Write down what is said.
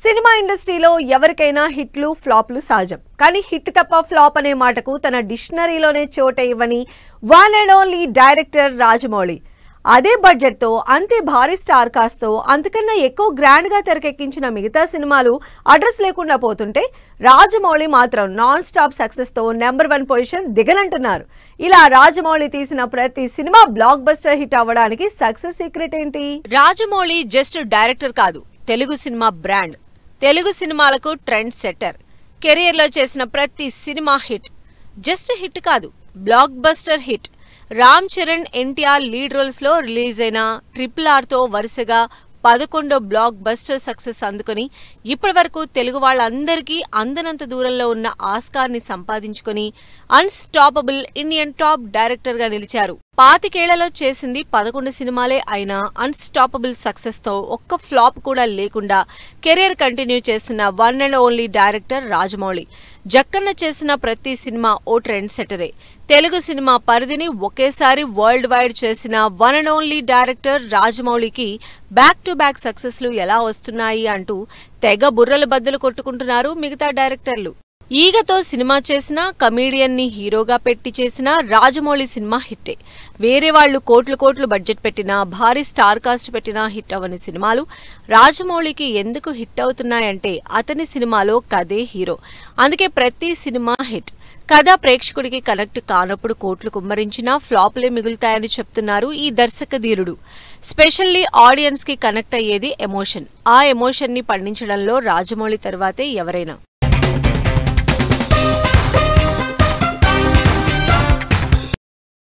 Cinema ఇండస్ట్రీలో ఎవరికైనా హిట్లు ఫ్లాప్లు సహజం. కానీ హిట్ తప్ప ఫ్లాప్ అనే మాటకు తన డిక్షనరీలోనే చోట ఇవ్వని one and only director Rajamouli. అదే బడ్జెట్తో అంతే భారీ స్టార్ కాస్ట్తో అంతకన్నా ఎక్కువ గ్రాండ్గా తెరకెక్కించిన మిగతా సినిమాలు అడ్రస్ లేకుండా పోతుంటే రాజమౌళి మాత్రం నాన్ స్టాప్ సక్సెస్తో నెంబర్ 1 పొజిషన్ దిగనంటున్నారు. ఇలా రాజమౌళి తీసిన ప్రతి సినిమా బ్లాక్ బస్టర్ హిట్ అవ్వడానికి సక్సెస్ సీక్రెట్ ఏంటి? రాజమౌళి జస్ట్ డైరెక్టర్ కాదు, తెలుగు సినిమా బ్రాండ్. తెలుగు సినిమాలకు ట్రెండ్ సెట్టర్. కెరియర్లో చేసిన ప్రతి సినిమా హిట్. జస్ట్ హిట్ కాదు, blockbuster hit. Ram Charan, NTR lead roles లో రిలీజ్ అయిన RRR తో వరుసగా 11 బ్లాక్ బస్టర్ సక్సెస్ అందుకుని ఇప్పటి వరకు తెలుగు వాళ్ళందరికీ అందనంత దూరంలో ఉన్న ఆస్కార్ ని సంపాదించుకుని అన్స్టాపబుల్ ఇండియన్ టాప్ డైరెక్టర్ గా నిలిచారు. 25 ఏళ్లలో చేసింది 11 సినిమాలే అయినా అన్స్టాపబుల్ సక్సెస్ తో ఒక్క ఫ్లాప్ కూడా లేకుండా కెరీర్ కంటిన్యూ చేస్తున్న one and only director Rajamouli. Jakkanna చేసిన ప్రతి సినిమా ఓ ట్రెండ్ సెటరే. తెలుగు సినిమా పరిధిని ఒకేసారి వరల్డ్ వైడ్ చేసిన వన్ అండ్ ఓన్లీ డైరెక్టర్ రాజమౌళికి బ్యాక్ టు బ్యాక్ సక్సెస్లు ఎలా వస్తున్నాయి అంటూ తెగ బుర్రలు బద్దలు కొట్టుకుంటున్నారు మిగతా డైరెక్టర్లు. ఈగతో సినిమా చేసినా, కమీడియన్ ని హీరోగా పెట్టి చేసినా రాజమౌళి సినిమా హిట్టే. వేరే వాళ్లు కోట్లు బడ్జెట్ పెట్టినా, భారీ స్టార్ కాస్ట్ పెట్టినా హిట్ అవని సినిమాలు రాజమౌళికి ఎందుకు హిట్ అవుతున్నాయంటే అతని సినిమాలో కథే హీరో. అందుకే ప్రతి సినిమా హిట్. కథ ప్రేక్షకుడికి కనెక్ట్ కానప్పుడు కోట్లు కుమ్మరించినా ఫ్లాప్లే మిగులుతాయని చెప్తున్నారు ఈ దర్శకధీరుడు. స్పెషల్లీ ఆడియన్స్ కి కనెక్ట్ అయ్యేది ఎమోషన్. ఆ ఎమోషన్ ని పండించడంలో రాజమౌళి తర్వాతే ఎవరైనా.